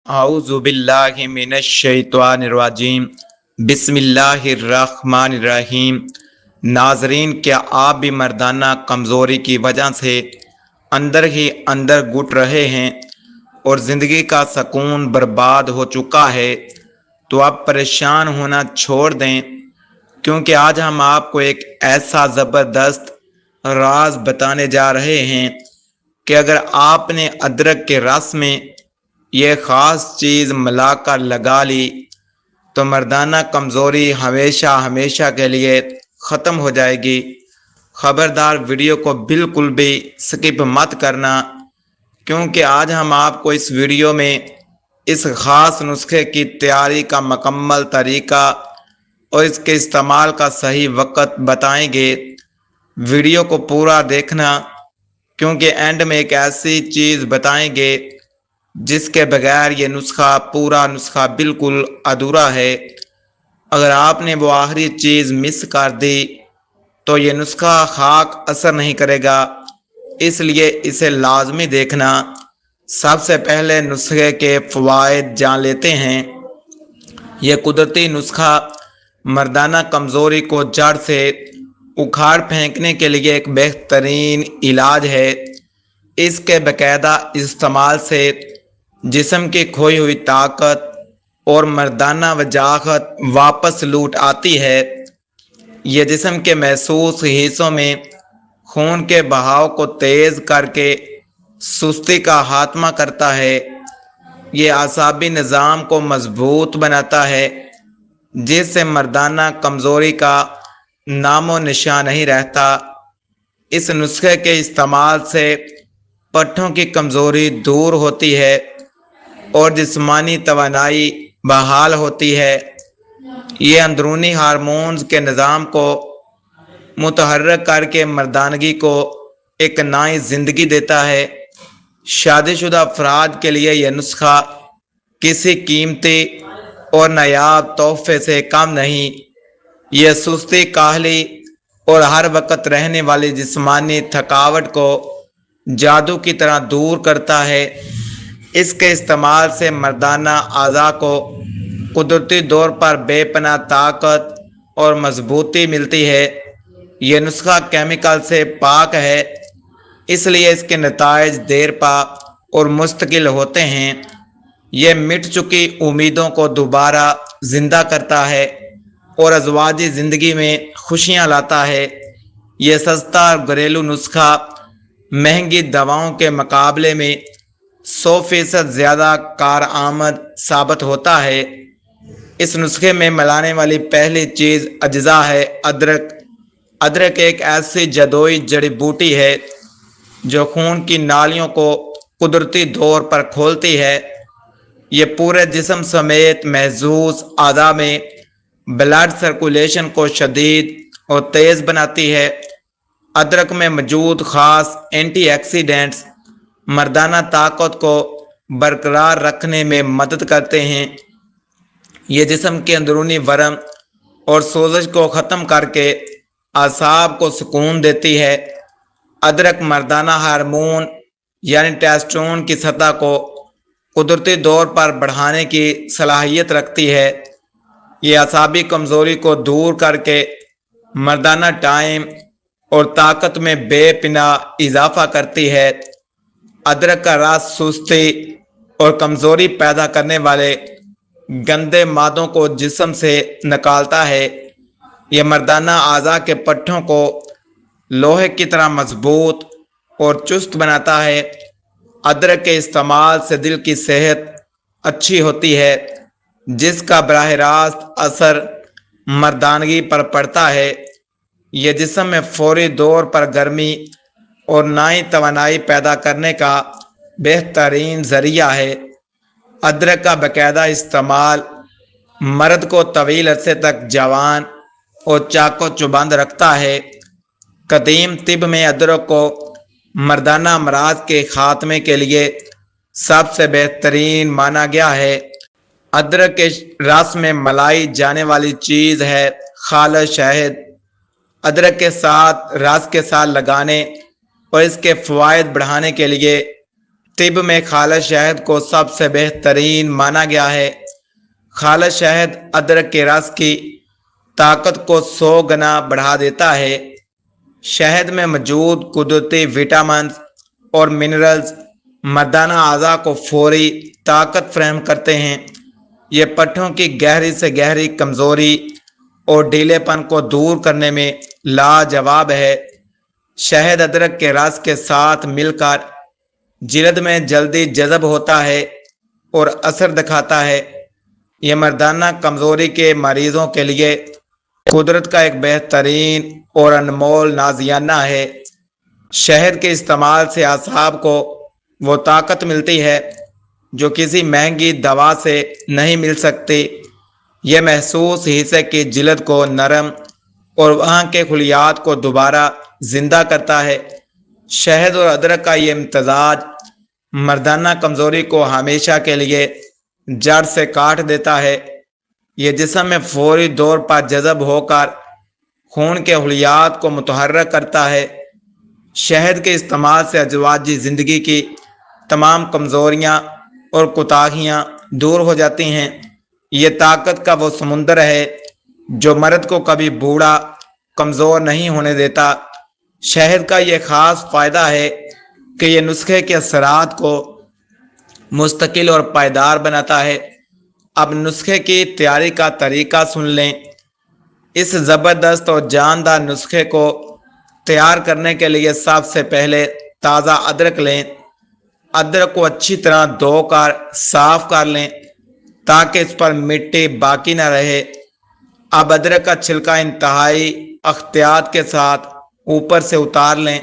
اعوذ باللہ من الشیطان الرجیم بسم اللہ الرحمن الرحیم۔ ناظرین، کیا آپ بھی مردانہ کمزوری کی وجہ سے اندر ہی اندر گھٹ رہے ہیں اور زندگی کا سکون برباد ہو چکا ہے؟ تو آپ پریشان ہونا چھوڑ دیں، کیونکہ آج ہم آپ کو ایک ایسا زبردست راز بتانے جا رہے ہیں کہ اگر آپ نے ادرک کے رس میں یہ خاص چیز ملا کر لگا لی تو مردانہ کمزوری ہمیشہ ہمیشہ کے لیے ختم ہو جائے گی۔ خبردار، ویڈیو کو بالکل بھی سکپ مت کرنا، کیونکہ آج ہم آپ کو اس ویڈیو میں اس خاص نسخے کی تیاری کا مکمل طریقہ اور اس کے استعمال کا صحیح وقت بتائیں گے۔ ویڈیو کو پورا دیکھنا، کیونکہ اینڈ میں ایک ایسی چیز بتائیں گے جس کے بغیر یہ پورا نسخہ بالکل ادھورا ہے۔ اگر آپ نے وہ آخری چیز مس کر دی تو یہ نسخہ خاک اثر نہیں کرے گا، اس لیے اسے لازمی دیکھنا۔ سب سے پہلے نسخے کے فوائد جان لیتے ہیں۔ یہ قدرتی نسخہ مردانہ کمزوری کو جڑ سے اکھاڑ پھینکنے کے لیے ایک بہترین علاج ہے۔ اس کے باقاعدہ استعمال سے جسم کی کھوئی ہوئی طاقت اور مردانہ وجاہت واپس لوٹ آتی ہے۔ یہ جسم کے محسوس حصوں میں خون کے بہاؤ کو تیز کر کے سستی کا خاتمہ کرتا ہے۔ یہ اعصابی نظام کو مضبوط بناتا ہے، جس سے مردانہ کمزوری کا نام و نشان نہیں رہتا۔ اس نسخے کے استعمال سے پٹھوں کی کمزوری دور ہوتی ہے اور جسمانی توانائی بحال ہوتی ہے۔ یہ اندرونی ہارمونز کے نظام کو متحرک کر کے مردانگی کو ایک نئی زندگی دیتا ہے۔ شادی شدہ افراد کے لیے یہ نسخہ کسی قیمتی اور نایاب تحفے سے کم نہیں۔ یہ سستی، کاہلی اور ہر وقت رہنے والی جسمانی تھکاوٹ کو جادو کی طرح دور کرتا ہے۔ اس کے استعمال سے مردانہ اعضاء کو قدرتی طور پر بے پناہ طاقت اور مضبوطی ملتی ہے۔ یہ نسخہ کیمیکل سے پاک ہے، اس لیے اس کے نتائج دیر پا اور مستقل ہوتے ہیں۔ یہ مٹ چکی امیدوں کو دوبارہ زندہ کرتا ہے اور ازواجی زندگی میں خوشیاں لاتا ہے۔ یہ سستا اور گھریلو نسخہ مہنگی دواؤں کے مقابلے میں 100% زیادہ کارآمد ثابت ہوتا ہے۔ اس نسخے میں ملانے والی پہلی چیز اجزاء ہے ادرک۔ ادرک ایک ایسی جدوئی جڑی بوٹی ہے جو خون کی نالیوں کو قدرتی طور پر کھولتی ہے۔ یہ پورے جسم سمیت محظوظ اعضاء میں بلڈ سرکولیشن کو شدید اور تیز بناتی ہے۔ ادرک میں موجود خاص اینٹی آکسیڈنٹس مردانہ طاقت کو برقرار رکھنے میں مدد کرتے ہیں۔ یہ جسم کے اندرونی ورم اور سوزش کو ختم کر کے اعصاب کو سکون دیتی ہے۔ ادرک مردانہ ہارمون یعنی ٹیسٹوسٹیرون کی سطح کو قدرتی طور پر بڑھانے کی صلاحیت رکھتی ہے۔ یہ اعصابی کمزوری کو دور کر کے مردانہ ٹائم اور طاقت میں بے پناہ اضافہ کرتی ہے۔ ادرک کا رس سستی اور کمزوری پیدا کرنے والے گندے مادوں کو جسم سے نکالتا ہے۔ یہ مردانہ اعضاء کے پٹھوں کو لوہے کی طرح مضبوط اور چست بناتا ہے۔ ادرک کے استعمال سے دل کی صحت اچھی ہوتی ہے، جس کا براہ راست اثر مردانگی پر پڑتا ہے۔ یہ جسم میں فوری طور پر گرمی اور نئی توانائی پیدا کرنے کا بہترین ذریعہ ہے۔ ادرک کا باقاعدہ استعمال مرد کو طویل عرصے تک جوان اور چاق و چوبند رکھتا ہے۔ قدیم طب میں ادرک کو مردانہ امراض کے خاتمے کے لیے سب سے بہترین مانا گیا ہے۔ ادرک کے رس میں ملائی جانے والی چیز ہے خالص شہد۔ ادرک کے ساتھ رس کے ساتھ لگانے اور اس کے فوائد بڑھانے کے لیے طب میں خالص شہد کو سب سے بہترین مانا گیا ہے۔ خالص شہد ادرک کے رس کی طاقت کو 100 گنا بڑھا دیتا ہے۔ شہد میں موجود قدرتی وٹامنز اور منرلز مردانہ اعضاء کو فوری طاقت فراہم کرتے ہیں۔ یہ پٹھوں کی گہری سے گہری کمزوری اور ڈھیلے پن کو دور کرنے میں لاجواب ہے۔ شہد ادرک کے رس کے ساتھ مل کر جلد میں جلدی جذب ہوتا ہے اور اثر دکھاتا ہے۔ یہ مردانہ کمزوری کے مریضوں کے لیے قدرت کا ایک بہترین اور انمول نازیانہ ہے۔ شہد کے استعمال سے اعصاب کو وہ طاقت ملتی ہے جو کسی مہنگی دوا سے نہیں مل سکتی۔ یہ محسوس حصے کی جلد کو نرم اور وہاں کے خلیات کو دوبارہ زندہ کرتا ہے۔ شہد اور ادرک کا یہ امتزاج مردانہ کمزوری کو ہمیشہ کے لیے جڑ سے کاٹ دیتا ہے۔ یہ جسم میں فوری طور پر جذب ہو کر خون کے خلیات کو متحرک کرتا ہے۔ شہد کے استعمال سے ازدواجی زندگی کی تمام کمزوریاں اور کوتاہیاں دور ہو جاتی ہیں۔ یہ طاقت کا وہ سمندر ہے جو مرد کو کبھی بوڑھا کمزور نہیں ہونے دیتا۔ شہد کا یہ خاص فائدہ ہے کہ یہ نسخے کے اثرات کو مستقل اور پائیدار بناتا ہے۔ اب نسخے کی تیاری کا طریقہ سن لیں۔ اس زبردست اور جاندار نسخے کو تیار کرنے کے لیے سب سے پہلے تازہ ادرک لیں۔ ادرک کو اچھی طرح دھو کر صاف کر لیں تاکہ اس پر مٹی باقی نہ رہے۔ اب ادرک کا چھلکا انتہائی احتیاط کے ساتھ اوپر سے اتار لیں۔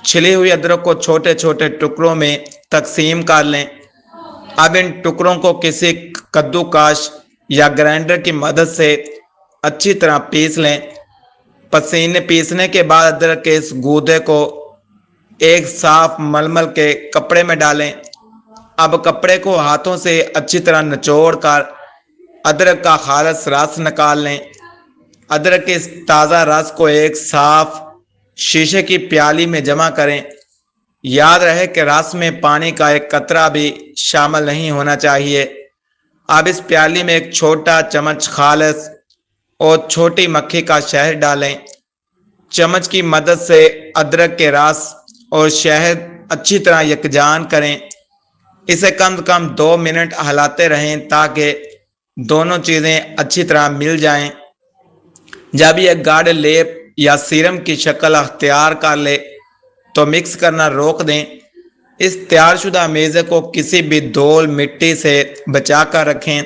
چھلی ہوئی ادرک کو چھوٹے چھوٹے ٹکڑوں میں تقسیم کر لیں۔ اب ان ٹکڑوں کو کسی کدو کش یا گرائنڈر کی مدد سے اچھی طرح پیس لیں۔ پیسنے کے بعد ادرک کے اس گودے کو ایک صاف ململ کے کپڑے میں ڈالیں۔ اب کپڑے کو ہاتھوں سے اچھی طرح نچوڑ کر ادرک کا خالص رس نکال لیں۔ ادرک کے اس تازہ رس کو ایک صاف شیشے کی پیالی میں جمع کریں۔ یاد رہے کہ رس میں پانی کا ایک قطرہ بھی شامل نہیں ہونا چاہیے۔ اب اس پیالی میں ایک چھوٹا چمچ خالص اور چھوٹی مکھی کا شہد ڈالیں۔ چمچ کی مدد سے ادرک کے رس اور شہد اچھی طرح یکجان کریں۔ اسے کم از کم 2 منٹ ہلاتے رہیں تاکہ دونوں چیزیں اچھی طرح مل جائیں۔ جب یہ گاڑھ لیپ یا سیرم کی شکل اختیار کر لے تو مکس کرنا روک دیں۔ اس تیار شدہ میزے کو کسی بھی دھول مٹی سے بچا کر رکھیں۔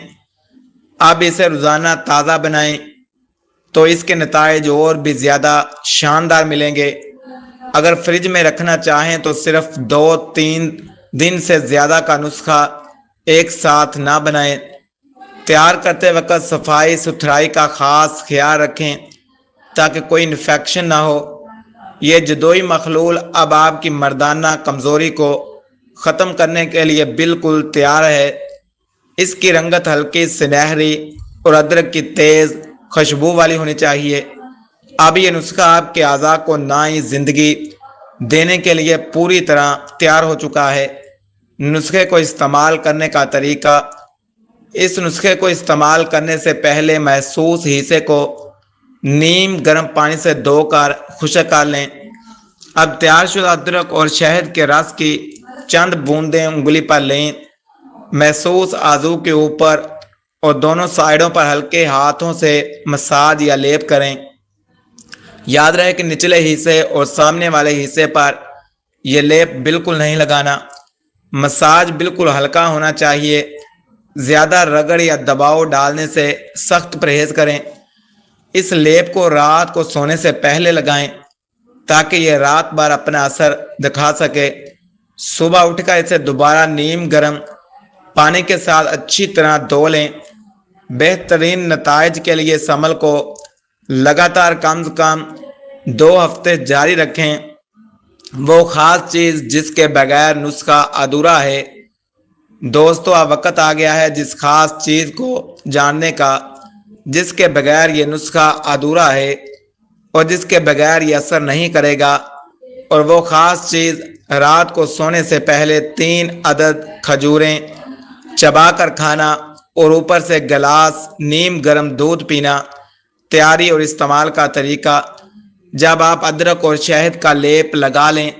اب اسے روزانہ تازہ بنائیں تو اس کے نتائج اور بھی زیادہ شاندار ملیں گے۔ اگر فریج میں رکھنا چاہیں تو صرف 2-3 دن سے زیادہ کا نسخہ ایک ساتھ نہ بنائیں۔ تیار کرتے وقت صفائی ستھرائی کا خاص خیال رکھیں تاکہ کوئی انفیکشن نہ ہو۔ یہ جدوئی مخلوط اب آپ کی مردانہ کمزوری کو ختم کرنے کے لیے بالکل تیار ہے۔ اس کی رنگت ہلکی سنہری اور ادرک کی تیز خوشبو والی ہونی چاہیے۔ اب یہ نسخہ آپ کے اعضاء کو نئی زندگی دینے کے لیے پوری طرح تیار ہو چکا ہے۔ نسخے کو استعمال کرنے کا طریقہ۔ اس نسخے کو استعمال کرنے سے پہلے محسوس حصے کو نیم گرم پانی سے دھو کر خشک کر لیں۔ اب تیار شدہ ادرک اور شہد کے رس کی چند بوندیں انگلی پر لیں۔ محسوس عضو کے اوپر اور دونوں سائیڈوں پر ہلکے ہاتھوں سے مساج یا لیپ کریں۔ یاد رہے کہ نچلے حصے اور سامنے والے حصے پر یہ لیپ بالکل نہیں لگانا۔ مساج بالکل ہلکا ہونا چاہیے۔ زیادہ رگڑ یا دباؤ ڈالنے سے سخت پرہیز کریں۔ اس لیپ کو رات کو سونے سے پہلے لگائیں تاکہ یہ رات بھر اپنا اثر دکھا سکے۔ صبح اٹھ کر اسے دوبارہ نیم گرم پانی کے ساتھ اچھی طرح دھو لیں۔ بہترین نتائج کے لیے اس عمل کو لگاتار کم از کم 2 ہفتے جاری رکھیں۔ وہ خاص چیز جس کے بغیر نسخہ ادھورا ہے۔ دوستو، اب وقت آ گیا ہے جس خاص چیز کو جاننے کا جس کے بغیر یہ نسخہ ادھورا ہے اور جس کے بغیر یہ اثر نہیں کرے گا۔ اور وہ خاص چیز رات کو سونے سے پہلے 3 عدد کھجوریں چبا کر کھانا اور اوپر سے گلاس نیم گرم دودھ پینا۔ تیاری اور استعمال کا طریقہ: جب آپ ادرک اور شہد کا لیپ لگا لیں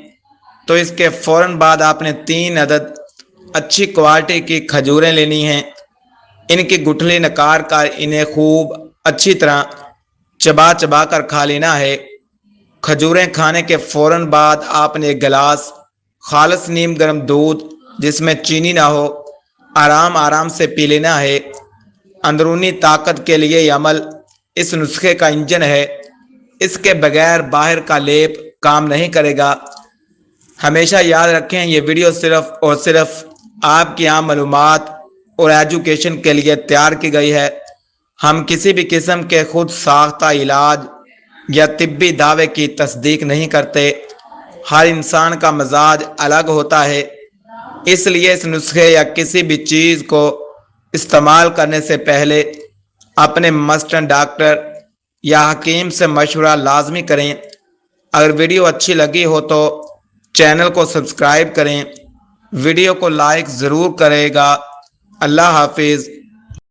تو اس کے فوراً بعد آپ نے 3 عدد اچھی کوالٹی کی کھجوریں لینی ہیں۔ ان کی گٹھلی نکال کر انہیں خوب اچھی طرح چبا چبا کر کھا لینا ہے۔ کھجوریں کھانے کے فوراً بعد آپ نے ایک گلاس خالص نیم گرم دودھ جس میں چینی نہ ہو آرام آرام سے پی لینا ہے۔ اندرونی طاقت کے لیے یہ عمل اس نسخے کا انجن ہے، اس کے بغیر باہر کا لیپ کام نہیں کرے گا۔ ہمیشہ یاد رکھیں یہ ویڈیو صرف اور صرف آپ کی عام معلومات اور ایجوکیشن کے لیے تیار کی گئی ہے۔ ہم کسی بھی قسم کے خود ساختہ علاج یا طبی دعوے کی تصدیق نہیں کرتے۔ ہر انسان کا مزاج الگ ہوتا ہے، اس لیے اس نسخے یا کسی بھی چیز کو استعمال کرنے سے پہلے اپنے مسٹر ڈاکٹر یا حکیم سے مشورہ لازمی کریں۔ اگر ویڈیو اچھی لگی ہو تو چینل کو سبسکرائب کریں، ویڈیو کو لائک ضرور کرے گا۔ اللہ حافظ۔